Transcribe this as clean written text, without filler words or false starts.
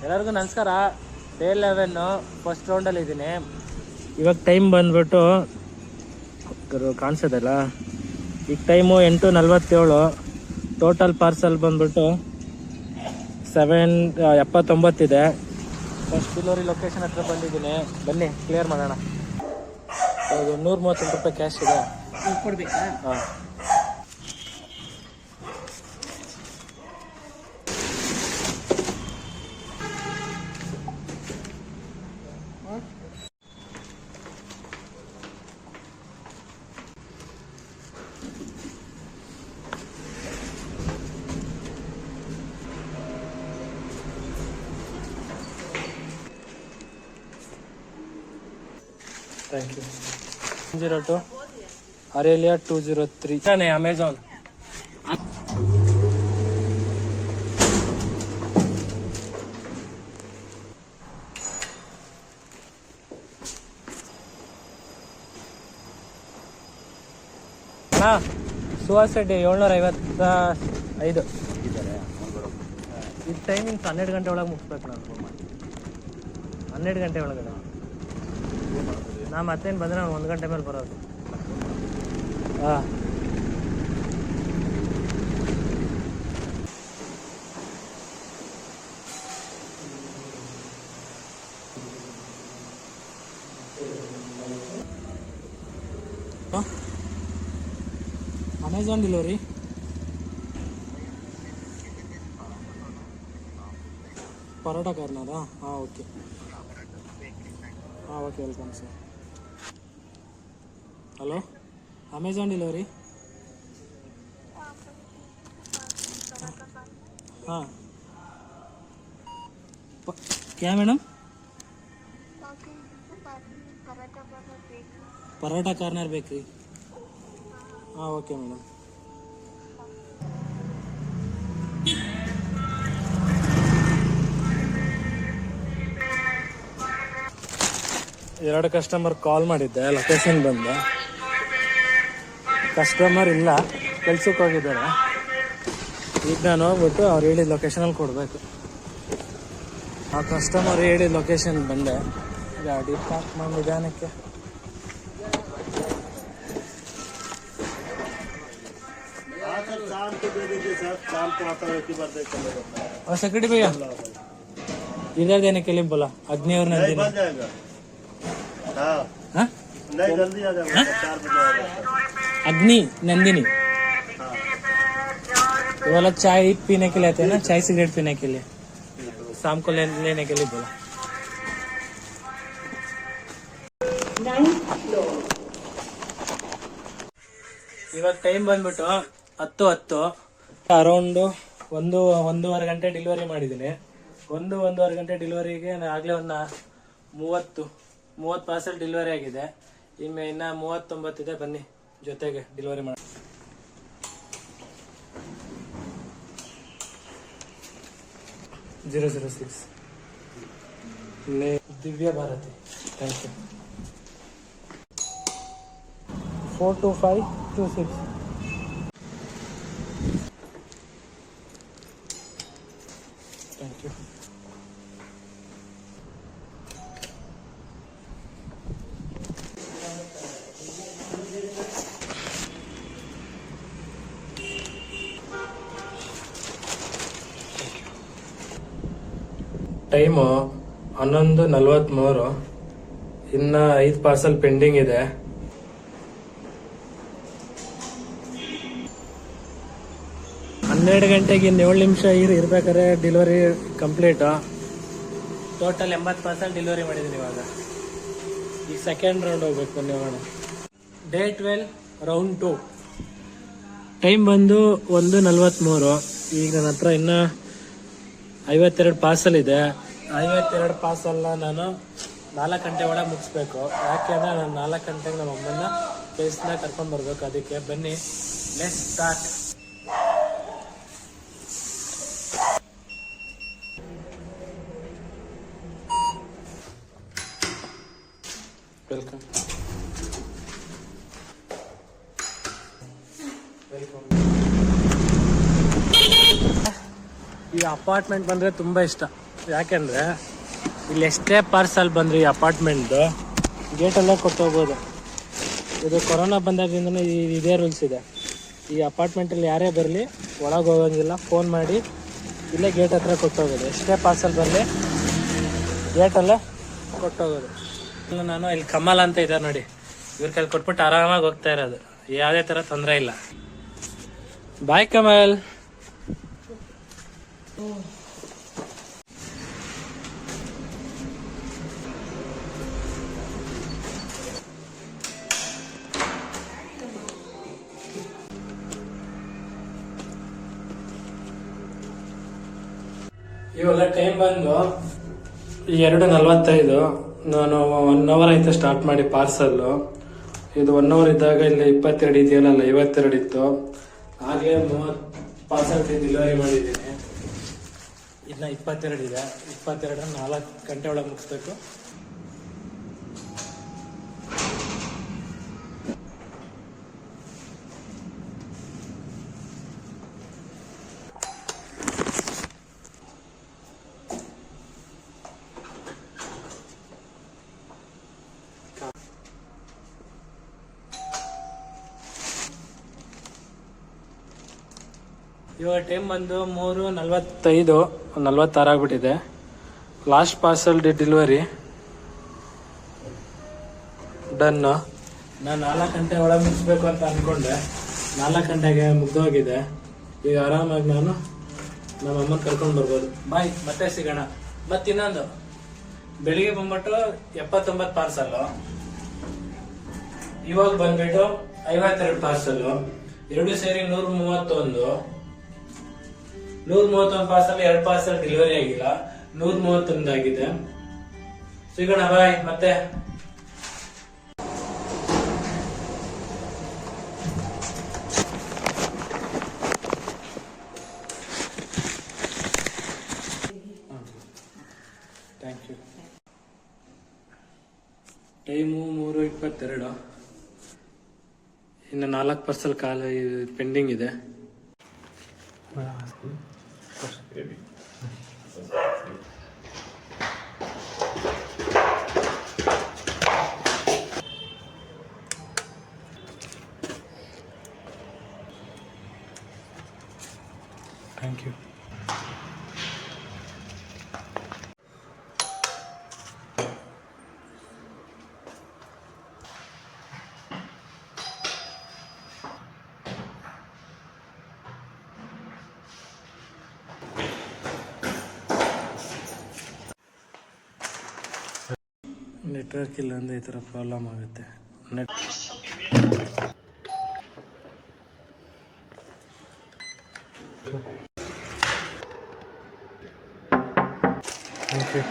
ಎಲ್ಲರಿಗೂ ನಮಸ್ಕಾರ. Day 11 first ರೌಂಡಲ್ಲಿ ಇದ್ದೀನಿ. ಇವಾಗ ಟೈಮ್ ಬಂದ್ಬಿಟ್ಟು ಕಾಣಿಸೋದಲ್ಲ, ಈಗ ಟೈಮು 8:47. ಟೋಟಲ್ ಪಾರ್ಸಲ್ ಬಂದ್ಬಿಟ್ಟು 79 ಇದೆ. ಫಸ್ಟ್ ಡೆಲಿವರಿ ಲೊಕೇಶನ್ ಹತ್ರ ಬಂದಿದ್ದೀನಿ. ಬನ್ನಿ ಕ್ಲಿಯರ್ ಮಾಡೋಣ. 138 ರೂಪಾಯಿ ಕ್ಯಾಶ್ ಇದೆ, ಕೊಡ್ಬೇಕಾ? ಹಾಂ. Thank you. 02 ಅರೇಲಿಯಾ 203 ತಾನೇ ಅಮೆಝಾನ್. ಸುಹಾಸ್ ರೆಡ್ಡಿ 755. ಇದು ಟೈಮಿಂಗ್ಸ್ 12 ಗಂಟೆ ಒಳಗೆ ಮುಗಿಸ್ಬೇಕು. ನಾನು 12 ಗಂಟೆ ಒಳಗಡೆ ನಾ ಮತ್ತೇನು ಬಂದರೆ ನಾನು 1 ಗಂಟೆ ಮೇಲೆ ಬರೋದು. ಹಾಂ, ಅಮೆಝಾನ್ ಡೆಲಿವರಿ. ಪರೋಟ ಕಾರ್ನರಾ? ಹಾಂ, ಓಕೆ. ಹಾಂ, okay, welcome sir. Hello, Amazon delivery. हाँ, क्या मैडम? Paratha corner bakery. हाँ, ओके मैडम. ಎರಡು ಕಸ್ಟಮರ್ ಕಾಲ್ ಮಾಡಿದ್ದೆ, ಲೊಕೇಶನ್ ಬಂದ. ಕಸ್ಟಮರ್ ಇಲ್ಲ, ಕೆಲ್ಸಕ್ಕೆ ಹೋಗಿದ್ದಾರೆ. ಈಗ ನಾನು ಹೋಗ್ಬಿಟ್ಟು ಅವ್ರು ಹೇಳಿದ ಲೊಕೇಶನಲ್ಲಿ ಕೊಡಬೇಕು. ಆ ಕಸ್ಟಮರ್ ಹೇಳಿದ ಲೊಕೇಶನ್ ಬಂದೆ. ಗಾಡಿ ಪಾರ್ಕ್ ಮಾಡಿ ನಿಧಾನಕ್ಕೆ. और सेक्रेटरी भैया इधर देने के लिए बोला. अग्नि और नंदिनी. हाँ, जल्दी आ जाएगा, 4 बजे आ जाएगा. अग्नि नंदिनी बोला चाय पीने के लिए आते हैं ना, चाय सिगरेट पीने के लिए, शाम को लेने के लिए बोला. ಇವಾಗ ಟೈಮ್ ಬಂದ್ಬಿಟ್ಟು 10:10. ಅರೌಂಡ್ 1-1.5 ಗಂಟೆ ಡೆಲಿವರಿ ಮಾಡಿದ್ದೀನಿ. 1-1.5 ಗಂಟೆ ಡೆಲಿವರಿಗೆ ಆಗಲೇ ಒಂದು 30 ಪಾರ್ಸೆಲ್ ಡೆಲಿವರಿ ಆಗಿದೆ. ಇನ್ನು 39 ಇದೆ. ಬನ್ನಿ ಜೊತೆಗೆ ಡೆಲಿವರಿ ಮಾಡಿ. 006 Divya Bharati. Thank you. 42526. Thank you. Time 11:43. ಇನ್ನು 5 ಪಾರ್ಸಲ್ ಪೆಂಡಿಂಗ್ ಇದೆ. ಹನ್ನೆರಡು ಗಂಟೆಗೆ 7 ನಿಮಿಷ ಇರ್ಬೇಕಾದ್ರೆ delivery complete. Total 80 parcel delivery ಮಾಡಿದ್ದೀನಿ. ಇವಾಗ ಈಗ ಸೆಕೆಂಡ್ ರೌಂಡ್ ಹೋಗ್ಬೇಕು. ಬನ್ನಿ ಹೋಗೋಣ. Day 12 round 2. ಟೈಮ್ ಬಂದು 1:43. ಈಗ ನನ್ನ ಹತ್ರ ಇನ್ನು 52 ಪಾರ್ಸಲ್ ಇದೆ. 52 ಪಾರ್ಸಲ್ನ ನಾನು 4 ಗಂಟೆ ಒಳಗೆ ಮುಗಿಸ್ಬೇಕು. ಯಾಕೆಂದರೆ ನಾನು 4 ಗಂಟೆಗೆ ನಮ್ಮ ಅಮ್ಮನ್ನ ಕೇಸ್ನ ಕರ್ಕೊಂಡ್ಬರ್ಬೇಕು. ಅದಕ್ಕೆ ಬನ್ನಿ, ಲೆಟ್ಸ್ ಸ್ಟಾರ್ಟ್. ವೆಲ್ಕಮ್. ಈ ಅಪಾರ್ಟ್ಮೆಂಟ್ ಬಂದರೆ ತುಂಬ ಇಷ್ಟ. ಯಾಕೆಂದರೆ ಇಲ್ಲಿ ಎಷ್ಟೇ ಪಾರ್ಸಲ್ ಬಂದರೆ ಈ ಅಪಾರ್ಟ್ಮೆಂಟ್ದು ಗೇಟಲ್ಲೇ ಕೊಟ್ಟೋಗ್ಬೋದು. ಇದು ಕೊರೋನಾ ಬಂದಾಗಿಂದನೂ ಇದೇ ರೂಲ್ಸ್ ಇದೆ. ಈ ಅಪಾರ್ಟ್ಮೆಂಟಲ್ಲಿ ಯಾರೇ ಬರಲಿ ಒಳಗೆ ಹೋಗೋಂಗಿಲ್ಲ, ಫೋನ್ ಮಾಡಿ ಇಲ್ಲೇ ಗೇಟ್ ಹತ್ರ ಕೊಟ್ಟೋಗೋದು. ಎಷ್ಟೇ ಪಾರ್ಸಲ್ ಬರಲಿ ಗೇಟಲ್ಲೇ ಕೊಟ್ಟೋಗೋದು. ಇಲ್ಲ ನಾನು ಇಲ್ಲಿ ಕಮಲ್ ಅಂತ ಇದ್ದಾರೆ ನೋಡಿ, ಇವ್ರ ಕೈಲಿ ಕೊಟ್ಬಿಟ್ಟು ಆರಾಮಾಗಿ ಹೋಗ್ತಾ ಇರೋದು, ಯಾವುದೇ ಥರ ತೊಂದರೆ ಇಲ್ಲ. ಬಾಯ್ ಕಮಲ್. ಇವಾಗ ಟೈಮ್ ಬಂದು 2:45. ನಾನು 1 ಅವರ್ ಆಯ್ತು ಸ್ಟಾರ್ಟ್ ಮಾಡಿ ಪಾರ್ಸಲ್ಲು. ಇದು 1 ಅವರ್ ಇದ್ದಾಗ ಇಲ್ಲಿ 22 ಇದೆಯಲ್ಲ, 52 ಇತ್ತು. ಹಾಗೆ 30 ಪಾರ್ಸಲ್ ಡೆಲಿವರಿ ಮಾಡಿದ್ದೀನಿ. ಇನ್ನು 22 ಇದೆ. 22 4 ಗಂಟೆ ಒಳಗೆ ಮುಗಿಸ್ಬೇಕು. ಇವಾಗ ಟೈಮ್ ಬಂದು 3:45, 46 ಆಗ್ಬಿಟ್ಟಿದೆ. Last parcel delivery done. ನಾನು 4 ಗಂಟೆ ಒಳಗೆ ಮುಗಿಸ್ಬೇಕು ಅಂತ ಅಂದ್ಕೊಂಡೆ. 4 ಗಂಟೆಗೆ ಮುಗ್ದೋಗಿದೆ. ಈಗ ಆರಾಮಾಗಿ ನಾನು ನಮ್ಮ ಅಮ್ಮನ ಕರ್ಕೊಂಡು ಬರ್ಬೋದು. ಬಾಯ್, ಮತ್ತೆ ಸಿಗೋಣ. ಮತ್ತು ಇನ್ನೊಂದು, ಬೆಳಿಗ್ಗೆ ಬಂದ್ಬಿಟ್ಟು 79 ಪಾರ್ಸಲ್ಲು, ಇವಾಗ ಬಂದ್ಬಿಟ್ಟು 52 ಪಾರ್ಸಲ್ಲು, 2 ಸೇರಿ 131. 131 ಪಾರ್ಸಲ್, 2 ಪಾರ್ಸಲ್ ಡೆಲಿವರಿ ಆಗಿಲ್ಲ, 131 ಆಗಿದೆ. ಸಿಗೋಣ, ಬಾಯ್ ಮತ್ತೆ. Thank you. ಟೈಮು 3:22. ಇನ್ನು 4 ಪಾರ್ಸಲ್ ಪೆಂಡಿಂಗ್ ಇದೆ. Thank you. ನೆಟ್ವರ್ಕ್ ಇಲ್ಲ ಅಂದರೆ ಈ ಥರ ಪ್ರಾಬ್ಲಮ್ ಆಗುತ್ತೆ. Thank you.